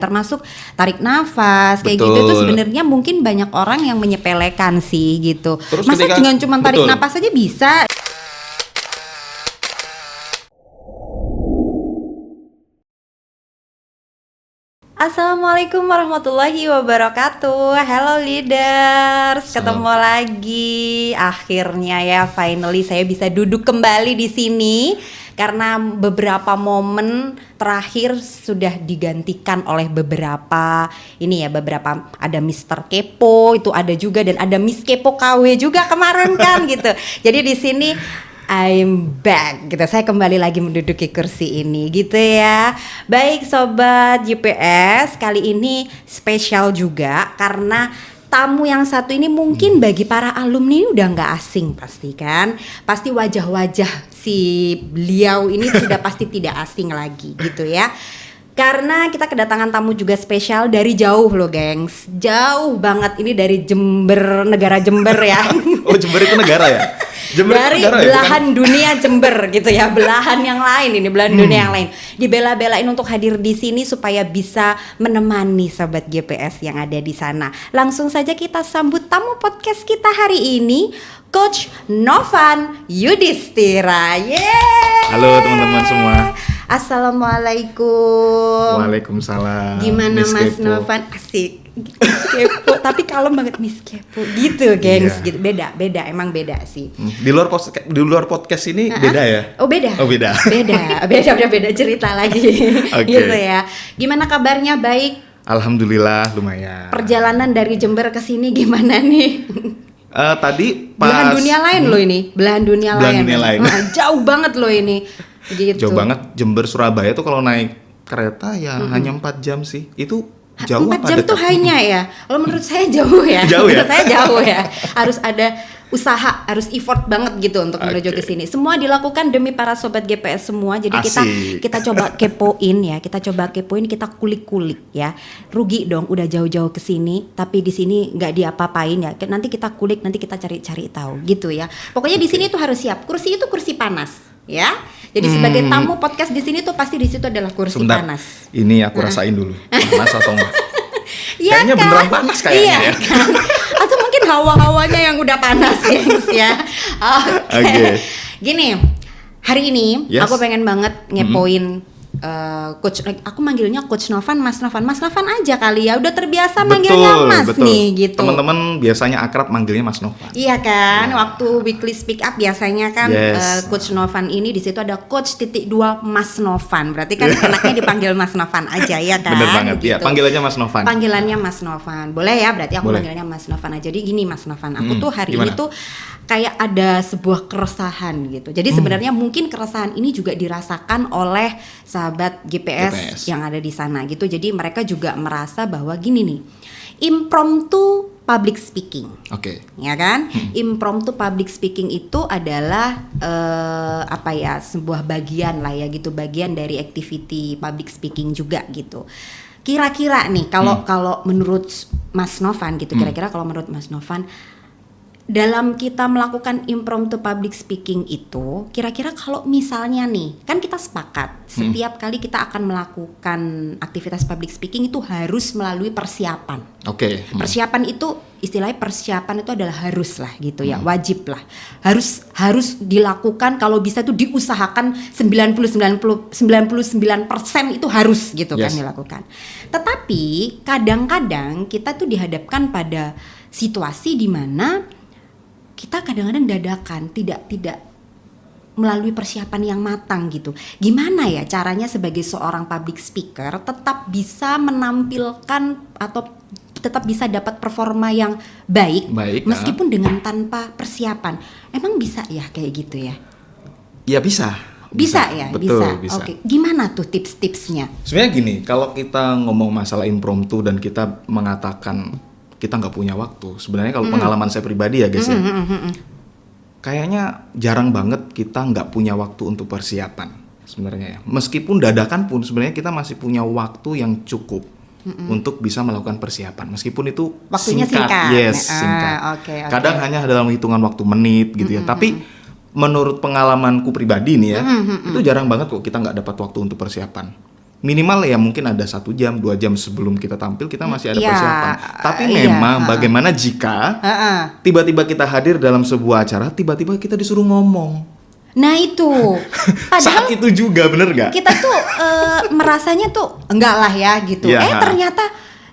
termasuk tarik nafas kayak gitu tuh sebenarnya mungkin banyak orang yang menyepelekan sih gitu. Terus masa dengan cuma tarik betul. nafas aja bisa? Assalamualaikum warahmatullahi wabarakatuh. Hello leaders, ketemu lagi. Akhirnya ya, finally saya bisa duduk kembali di sini karena beberapa momen terakhir sudah digantikan oleh beberapa ada Mr. Kepo itu ada juga, dan ada Miss Kepo KW juga kemarin kan gitu. Jadi di sini I'm back gitu. Saya kembali lagi menduduki kursi ini gitu ya. Baik sobat GPS, kali ini spesial juga karena tamu yang satu ini mungkin bagi para alumni udah nggak asing pasti kan. Pasti wajah-wajah si beliau ini sudah pasti tidak asing lagi gitu ya. Karena kita kedatangan tamu juga spesial dari jauh loh gengs. Jauh banget ini dari Jember, negara Jember ya. Oh Jember itu negara ya? Jember dari negara belahan ya, dunia Jember gitu ya, belahan yang lain ini, belahan dunia yang lain. Dibela-belain untuk hadir di sini supaya bisa menemani sobat GPS yang ada di sana. Langsung saja kita sambut tamu podcast kita hari ini, Coach Novan Yudhistira. Yeay! Halo teman-teman semua. Assalamualaikum. Waalaikumsalam. Gimana Mas Novan? Asik. Miss Kepo, tapi kalem banget Miss Kepo gitu gengs, gitu. Beda emang beda sih. Di luar podcast ini beda ya? Oh beda. Beda cerita lagi. Okay. Gitu ya. Gimana kabarnya? Baik. Alhamdulillah lumayan. Perjalanan dari Jember ke sini gimana nih? Tadi pas belahan dunia lain loh ini. Belahan dunia lain. Jauh banget loh ini. Gitu. Jauh banget. Jember Surabaya tuh kalau naik kereta ya hanya 4 jam sih. Itu jauh 4 jam tuh hanya ya. Kalau menurut saya jauh ya. Menurut saya jauh ya. Harus ada usaha, harus effort banget gitu untuk menuju ke sini. Semua dilakukan demi para sobat GPS semua. Jadi kita coba kepoin ya. Kita kulik-kulik ya. Rugi dong udah jauh-jauh ke sini, tapi di sini nggak diapa-apain ya. Nanti kita kulik, nanti kita cari-cari tahu gitu ya. Pokoknya di sini tuh harus siap. Kursi itu kursi panas ya. Jadi sebagai tamu podcast di sini tuh pasti di situ adalah kursi panas. Ini aku rasain dulu. Panas atau enggak? Ya kayaknya kan? Beneran panas kayaknya ya. Kan? Atau mungkin hawa-hawanya yang udah panas ya. Oke. Gini, hari ini aku pengen banget ngepoin Coach, aku manggilnya Coach Novan, Mas Novan aja kali ya. Udah terbiasa manggilnya Mas nih gitu. Teman-teman biasanya akrab manggilnya Mas Novan. Iya kan? Waktu weekly speak up biasanya kan Coach Novan ini di situ ada Coach .2 Mas Novan. Berarti kan enaknya dipanggil Mas Novan aja ya kan? Bener banget gitu. ya. Panggilannya Mas Novan. Panggilannya Mas Novan. Boleh ya? Berarti aku manggilnya Mas Novan aja. Jadi gini Mas Novan, aku tuh hari ini tuh kayak ada sebuah keresahan gitu. Jadi sebenarnya mungkin keresahan ini juga dirasakan oleh sahabat GPS yang ada di sana gitu. Jadi mereka juga merasa bahwa gini nih, impromptu public speaking. Oke. Ya kan? Impromptu public speaking itu adalah sebuah bagian lah ya gitu, bagian dari activity public speaking juga gitu. Kira-kira nih kalau menurut Mas Novan gitu, kira-kira kalau menurut Mas Novan dalam kita melakukan impromptu public speaking itu, kira-kira kalau misalnya nih, kan kita sepakat setiap kali kita akan melakukan aktivitas public speaking itu harus melalui persiapan. Oke. Persiapan itu, istilahnya persiapan itu adalah harus lah gitu ya, wajib lah. Harus dilakukan, kalau bisa tuh diusahakan 99% itu harus gitu kan dilakukan. Tetapi kadang-kadang kita tuh dihadapkan pada situasi di mana kita kadang-kadang dadakan, tidak melalui persiapan yang matang gitu. Gimana ya caranya sebagai seorang public speaker tetap bisa menampilkan atau tetap bisa dapat performa yang baik meskipun dengan tanpa persiapan. Emang bisa ya kayak gitu ya? Ya bisa. Bisa ya? Betul, bisa. Oke. Gimana tuh tips-tipsnya? Sebenarnya gini, kalau kita ngomong masalah impromptu dan kita mengatakan kita nggak punya waktu. Sebenarnya kalau pengalaman saya pribadi ya guys ya, kayaknya jarang banget kita nggak punya waktu untuk persiapan sebenarnya ya. Meskipun dadakan pun sebenarnya kita masih punya waktu yang cukup untuk bisa melakukan persiapan. Meskipun itu waktunya singkat. Okay. Kadang hanya dalam hitungan waktu menit gitu ya. Tapi menurut pengalamanku pribadi nih ya, itu jarang banget kok kita nggak dapat waktu untuk persiapan. minimal ya mungkin ada 1 jam, 2 jam sebelum kita tampil kita masih ada Iya, persiapan. Tapi iya, memang bagaimana jika tiba-tiba kita hadir dalam sebuah acara, tiba-tiba kita disuruh ngomong. Nah itu, Saat padahal itu juga bener gak? kita tuh merasanya tuh enggak lah ya gitu. Iya. Ternyata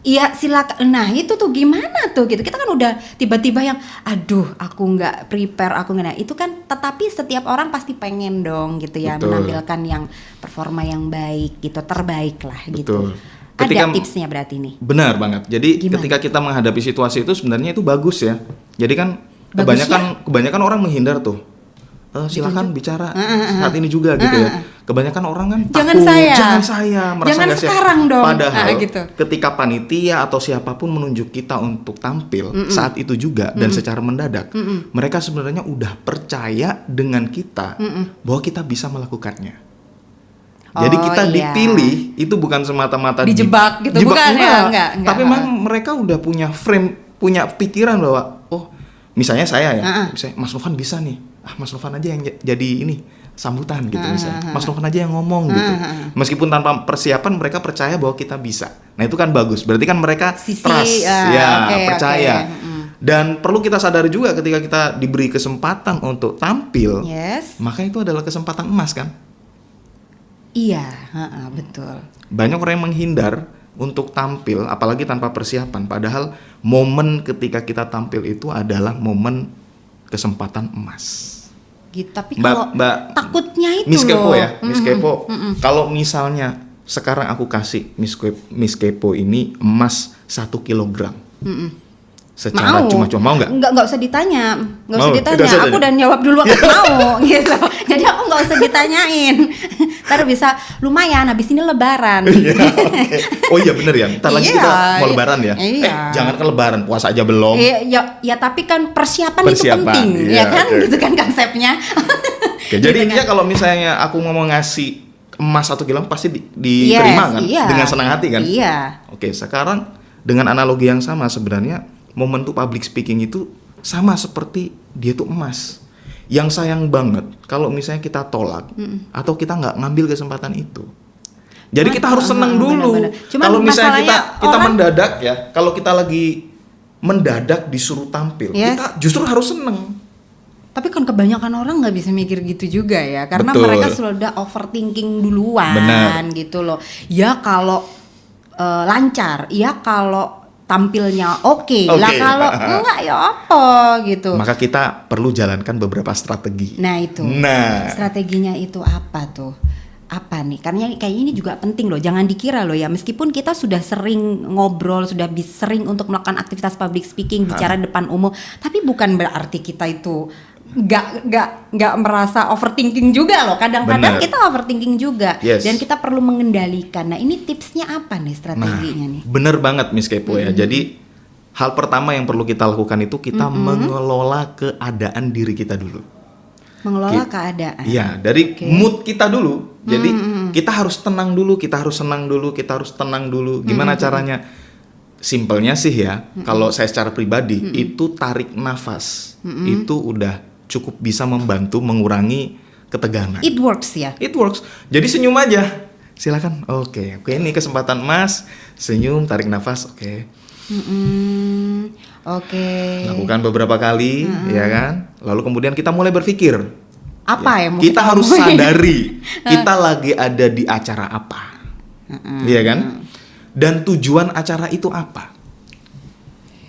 iya silakan. Nah itu tuh gimana tuh gitu. Kita kan udah tiba-tiba yang aduh aku nggak prepare, aku nggak. Nah, itu kan tetapi setiap orang pasti pengen dong gitu ya. Betul. Menampilkan yang performa yang baik gitu, terbaik lah gitu. Betul. Ada tipsnya berarti nih. Benar banget. Jadi Gimana? ketika kita menghadapi situasi itu sebenarnya itu bagus ya. Jadi kan Bagusnya? kebanyakan orang menghindar tuh. Silakan bicara saat ini juga gitu ya. Kebanyakan orang kan Jangan takut, saya. jangan saya, merasa Jangan nggak siap. sekarang dong. Padahal Gitu. ketika panitia atau siapapun menunjuk kita untuk tampil saat itu juga dan secara mendadak, mereka sebenarnya udah percaya dengan kita bahwa kita bisa melakukannya. Jadi Oh, kita iya. dipilih itu bukan semata-mata Dijebak gitu, bukan ya? Enggak. Tapi memang mereka udah punya frame, punya pikiran bahwa oh, misalnya saya ya, misalnya Mas Novan bisa nih. Mas Novan aja yang jadi ini sambutan gitu misalnya. Mas Novan aja yang ngomong gitu. Meskipun tanpa persiapan mereka percaya bahwa kita bisa. Nah, itu kan bagus. Berarti kan mereka Sisi, trust, percaya. Dan perlu kita sadari juga ketika kita diberi kesempatan untuk tampil, Yes. maka itu adalah kesempatan emas kan? Iya, betul. Banyak orang yang menghindar untuk tampil apalagi tanpa persiapan, padahal momen ketika kita tampil itu adalah momen kesempatan emas. Gitu. Tapi Mbak- kalau Mbak takutnya itu Miss Kepo loh. ya, Miss Kepo. Kalau misalnya sekarang aku kasih Miss Kepo ini emas 1 kilogram. Secara cuma-cuma mau nggak? Nggak usah ditanya, nggak usah Mau? ditanya. Nggak usah Aku ditanya. udah jawab dulu aku mau gitu. Jadi aku nggak usah ditanyain. Ntar bisa lumayan. Habis ini Lebaran. Iya, oke. Oh iya bener ya. Ntar lagi Iya, kita mau Lebaran ya. iya. Jangan ke Lebaran, puasa aja belum. Ya tapi kan persiapan itu Persiapan, penting, iya, ya kan? oke. Gitu kan konsepnya. Oke, jadi Gitu intinya kan. kalau misalnya aku ngomong ngasih emas 1 kilo pasti diterima Yes, kan iya. dengan senang hati kan. Iya. Oke, sekarang dengan analogi yang sama sebenarnya momen tuh public speaking itu sama seperti dia tuh emas. Yang sayang banget kalau misalnya kita tolak atau kita nggak ngambil kesempatan itu. Jadi kita harus senang dulu. benar-benar. Cuman Kalau misalnya masalahnya kita orang- mendadak ya, kalau kita lagi mendadak disuruh tampil, Yes. kita justru harus seneng. Tapi kan kebanyakan orang nggak bisa mikir gitu juga ya, karena Betul. mereka sudah overthinking duluan, Benar. gitu loh. Ya kalau lancar, ya kalau tampilnya oke. Lah Oke. kalau enggak ya apa gitu. Maka kita perlu jalankan beberapa strategi. Nah itu. Nah. Strateginya itu apa tuh? Apa nih? Karena kayak ini juga penting loh. Jangan dikira loh ya. Meskipun kita sudah sering ngobrol, sudah sering untuk melakukan aktivitas public speaking, bicara depan umum, tapi bukan berarti kita itu nggak merasa overthinking juga loh. Kadang-kadang Bener. kita overthinking juga. Yes. Dan kita perlu mengendalikan. Nah ini tipsnya apa nih strateginya nih? Bener banget Miss Kepo ya. Jadi hal pertama yang perlu kita lakukan itu kita mengelola keadaan diri kita dulu. Mengelola keadaan. Iya, dari Oke. mood kita dulu. Jadi kita harus tenang dulu, kita harus senang dulu, kita harus tenang dulu. Gimana caranya? Simpelnya sih ya, kalau saya secara pribadi itu tarik nafas. Itu udah cukup bisa membantu mengurangi ketegangan. It works ya. It works. Jadi senyum aja. Silakan. Oke, ini kesempatan Mas. Senyum, tarik nafas. Oke. Oke. Lakukan beberapa kali, ya kan? Lalu kemudian kita mulai berpikir. Apa yang mau Kita harus ngomongin? sadari kita lagi ada di acara apa. Iya kan? Dan tujuan acara itu apa?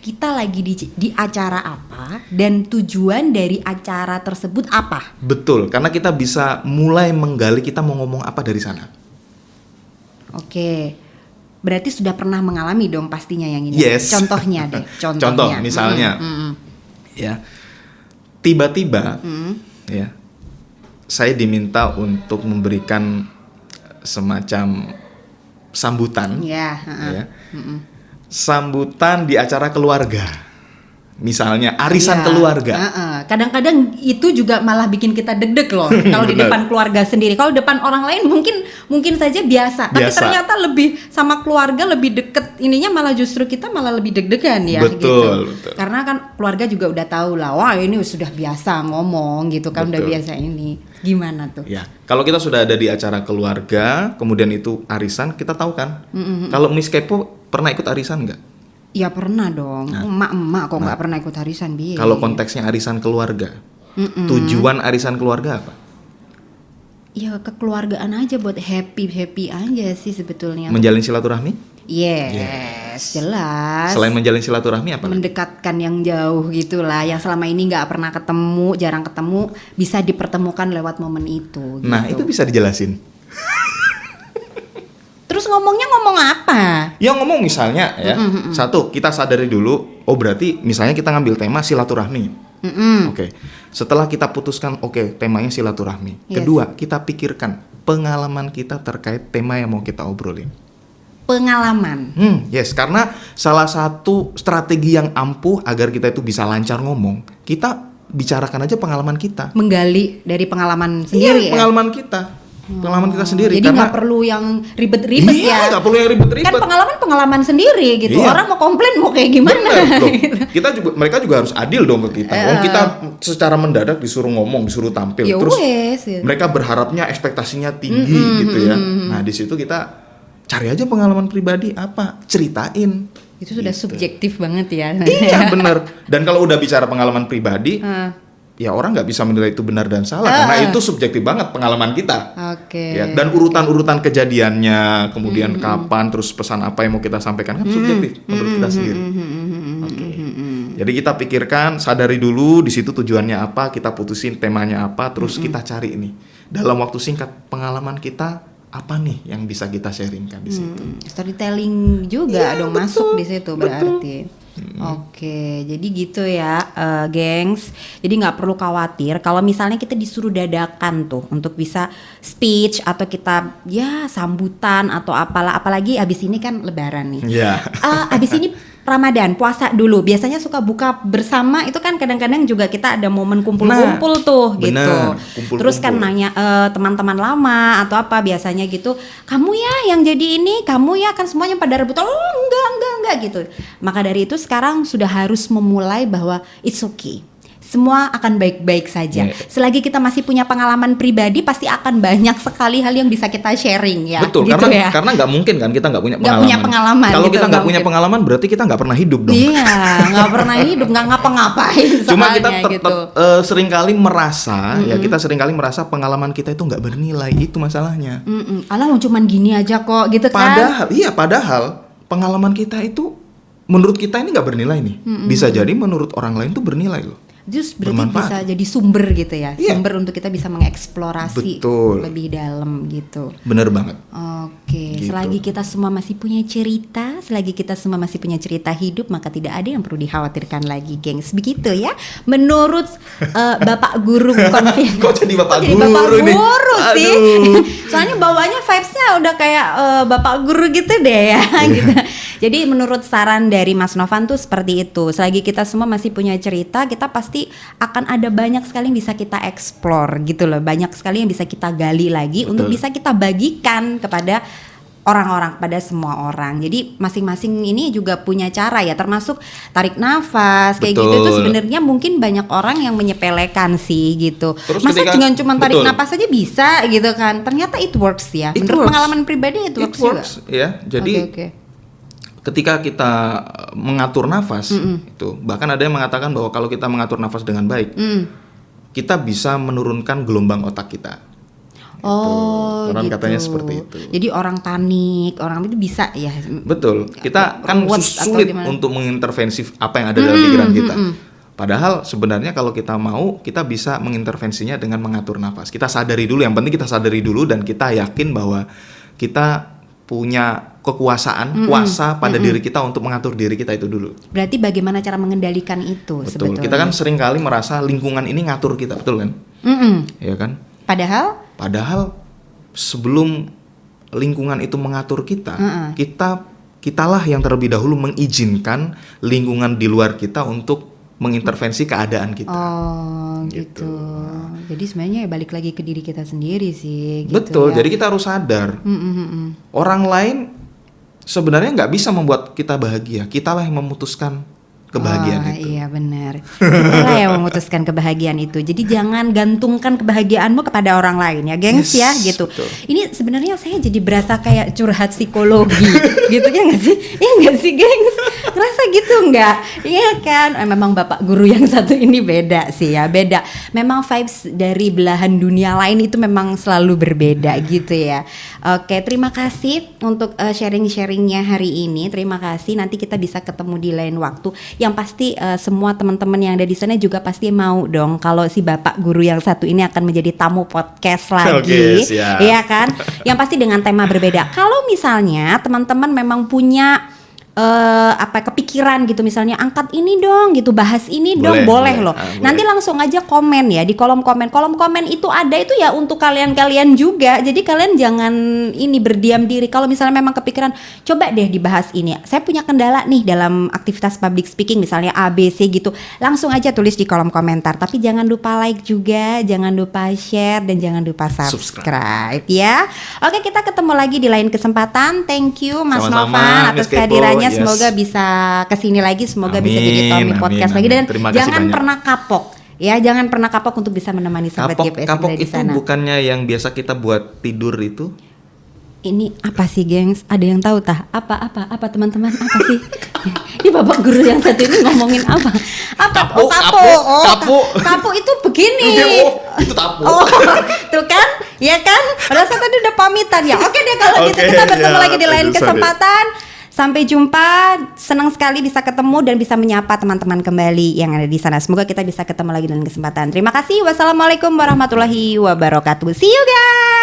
Kita lagi di acara apa dan tujuan dari acara tersebut apa? Betul, karena kita bisa mulai menggali kita mau ngomong apa dari sana. Oke. Berarti sudah pernah mengalami dong pastinya yang ini. Yes. Contohnya deh, contohnya. Contoh misalnya, ya, tiba-tiba, ya, saya diminta untuk memberikan semacam sambutan, Ya, ya, sambutan di acara keluarga, misalnya arisan Iya. keluarga. Kadang-kadang itu juga malah bikin kita deg-deg loh kalau di Benar. depan keluarga sendiri. Kalau depan orang lain mungkin saja biasa, tapi Biasa. ternyata lebih sama keluarga lebih deket. Ininya malah justru kita malah lebih deg-degan ya Betul, gitu. betul. Karena kan keluarga juga udah tahu lah, wah ini sudah biasa ngomong gitu kan, udah Betul. biasa ini. Gimana tuh? Ya, kalau kita sudah ada di acara keluarga, kemudian itu arisan, kita tahu kan. Kalau Miss Kepo pernah ikut arisan nggak? Ya pernah dong, emak-emak kok nggak pernah ikut arisan bi. Kalau konteksnya arisan keluarga, tujuan arisan keluarga apa? Ya kekeluargaan aja buat happy aja sih sebetulnya. Menjalin silaturahmi? Yes, jelas. Selain menjalin silaturahmi apa? Mendekatkan yang jauh gitulah, yang selama ini nggak pernah ketemu, jarang ketemu, bisa dipertemukan lewat momen itu. Nah, gitu. itu bisa dijelasin. Terus ngomongnya ngomong apa? Ya ngomong misalnya ya, satu kita sadari dulu, oh berarti misalnya kita ngambil tema silaturahmi. Oke, setelah kita putuskan, oke temanya silaturahmi. Yes. Kedua, kita pikirkan pengalaman kita terkait tema yang mau kita obrolin. Pengalaman. Yes, karena salah satu strategi yang ampuh agar kita itu bisa lancar ngomong, kita bicarakan aja pengalaman kita. Menggali dari pengalaman sendiri ya. Pengalaman kita. Pengalaman kita sendiri. Jadi karena nggak perlu yang ribet-ribet ya. nggak perlu yang ribet-ribet. Kan pengalaman sendiri gitu. Iya. Orang mau komplain mau kayak gimana? Bener, loh. Mereka juga harus adil dong ke kita. Kita secara mendadak disuruh ngomong, disuruh tampil. Ya Terus wes, gitu. mereka berharapnya ekspektasinya tinggi gitu ya. Nah di situ kita cari aja pengalaman pribadi apa, ceritain. Itu sudah subjektif banget ya. Iya bener. Dan kalau udah bicara pengalaman pribadi, ya orang nggak bisa menilai itu benar dan salah karena itu subjektif banget pengalaman kita. Oke. Ya, dan urutan-urutan kejadiannya, kemudian kapan, terus pesan apa yang mau kita sampaikan kan subjektif menurut kita sendiri. Oke. Jadi kita pikirkan, sadari dulu di situ tujuannya apa, kita putusin temanya apa, terus kita cari ini dalam waktu singkat pengalaman kita apa nih yang bisa kita sharingkan di situ. Storytelling juga Iya, dong betul, masuk di situ berarti. Oke, jadi gitu ya, gengs. Jadi nggak perlu khawatir kalau misalnya kita disuruh dadakan tuh untuk bisa speech atau kita ya sambutan atau apalah, apalagi abis ini kan Lebaran nih. Iya. Abis ini Ramadan, puasa dulu. Biasanya suka buka bersama itu kan kadang-kadang juga kita ada momen kumpul-kumpul tuh bener, gitu. kumpul-kumpul. Terus kan nanya teman-teman lama atau apa biasanya gitu. Kamu ya yang jadi ini, kamu ya kan semuanya pada rebutan. Oh enggak gitu. Maka dari itu sekarang sudah harus memulai bahwa it's okay. Semua akan baik-baik saja. Yeah. Selagi kita masih punya pengalaman pribadi, pasti akan banyak sekali hal yang bisa kita sharing ya. Betul, gitu ya. karena nggak mungkin kan kita nggak punya Nggak pengalaman. punya pengalaman Kalau gitu, kita nggak nggak punya mungkin. pengalaman berarti kita nggak pernah hidup dong. Iya, nggak pernah hidup, nggak ngapa-ngapain. Cuma kita soalnya gitu. seringkali merasa, ya kita seringkali merasa pengalaman kita itu nggak bernilai, itu masalahnya. Alah, mau cuman gini aja kok, gitu kan? Padahal pengalaman kita itu menurut kita ini nggak bernilai nih. Bisa jadi menurut orang lain tuh bernilai loh. Itu berarti Bermanfaat. bisa jadi sumber gitu ya, Iya. sumber untuk kita bisa mengeksplorasi Betul. lebih dalam gitu. Bener banget. Oke, Gitu. selagi kita semua masih punya cerita, selagi kita semua masih punya cerita hidup, maka tidak ada yang perlu dikhawatirkan lagi, gengs. Begitu ya. Menurut Bapak Guru Konfirmasi. Kok jadi Bapak Jadi Guru Bapak nih? Guru sih. Aduh. Soalnya bawahnya vibes-nya udah kayak Bapak Guru gitu deh ya. gitu. Jadi menurut saran dari Mas Novan tuh seperti itu. Selagi kita semua masih punya cerita, kita pasti akan ada banyak sekali yang bisa kita explore gitu loh. Banyak sekali yang bisa kita gali lagi untuk bisa kita bagikan kepada orang-orang, pada semua orang. Jadi masing-masing ini juga punya cara ya, termasuk tarik nafas kayak gitu. Itu Betul. sebenarnya mungkin banyak orang yang menyepelekan sih gitu. Terus Masa ketika- dengan cuma tarik betul. nafas aja bisa gitu kan? Ternyata it works ya. It Menurut works. pengalaman pribadi it works juga. Ya. Jadi Oke. ketika kita mengatur nafas itu, bahkan ada yang mengatakan bahwa kalau kita mengatur nafas dengan baik, kita bisa menurunkan gelombang otak kita. Oh, Orang gitu. katanya seperti itu. Jadi orang panik, orang itu bisa ya. Betul. Kita kan Ruwet atau sulit gimana? untuk mengintervensi apa yang ada dalam pikiran kita. Padahal sebenarnya kalau kita mau, kita bisa mengintervensinya dengan mengatur nafas. Kita sadari dulu, yang penting kita sadari dulu dan kita yakin bahwa kita punya kekuasaan, kuasa pada diri kita untuk mengatur diri kita itu dulu. Berarti bagaimana cara mengendalikan itu Betul. sebetulnya? Kita kan seringkali merasa lingkungan ini ngatur kita, betul kan? Iya kan? Padahal Sebelum lingkungan itu mengatur kita, kitalah yang terlebih dahulu mengizinkan lingkungan di luar kita untuk mengintervensi keadaan kita. Oh gitu. Jadi sebenarnya ya balik lagi ke diri kita sendiri sih. Gitu Betul. ya. Jadi kita harus sadar orang lain sebenarnya nggak bisa membuat kita bahagia. Kitalah yang memutuskan kebahagiaan itu. Iya benar. Itulah yang memutuskan kebahagiaan itu. Jadi jangan gantungkan kebahagiaanmu kepada orang lain ya, gengs ya gitu. Betul. Ini sebenarnya saya jadi berasa kayak curhat psikologi gitu ya nggak sih? Ya nggak sih gengs? Ngerasa gitu nggak? Iya kan? Memang bapak guru yang satu ini beda sih ya, beda. Memang vibes dari belahan dunia lain itu memang selalu berbeda gitu ya. Oke, terima kasih untuk sharing-sharingnya hari ini. Terima kasih. Nanti kita bisa ketemu di lain waktu. Yang pasti semua teman-teman yang ada di sana juga pasti mau dong kalau si bapak guru yang satu ini akan menjadi tamu podcast lagi. Oke, siap. Iya kan? Yang pasti dengan tema berbeda. Kalau misalnya teman-teman memang punya kepikiran gitu, misalnya angkat ini dong gitu, bahas ini dong, boleh loh. Nanti langsung aja komen ya di kolom komen. Kolom komen itu ada itu ya untuk kalian-kalian juga. Jadi kalian jangan ini berdiam diri. Kalau misalnya memang kepikiran, coba deh dibahas ini. Saya punya kendala nih dalam aktivitas public speaking misalnya A, B, C gitu. Langsung aja tulis di kolom komentar. Tapi jangan lupa like juga, jangan lupa share dan jangan lupa subscribe ya. Oke, kita ketemu lagi di lain kesempatan. Thank you Mas Novan atas kehadirannya. Semoga bisa kesini lagi, semoga bisa jadi Tommy Podcast lagi, dan jangan pernah kapok ya, jangan pernah kapok untuk bisa menemani sahabat GPS kapok di sana. Itu bukannya yang biasa kita buat tidur itu? Ini apa sih gengs? Ada yang tahu tah? Apa teman-teman? Apa sih? Ini bapak guru yang satu ini ngomongin apa? Kapu. Kapu itu begini. Itu tapu. Tuh kan? Ya kan? Padahal saya tadi udah pamitan ya. Oke deh kalau gitu kita bertemu lagi di lain kesempatan. Sampai jumpa, senang sekali bisa ketemu dan bisa menyapa teman-teman kembali yang ada di sana. Semoga kita bisa ketemu lagi dalam kesempatan. Terima kasih. Wassalamualaikum warahmatullahi wabarakatuh. See you guys.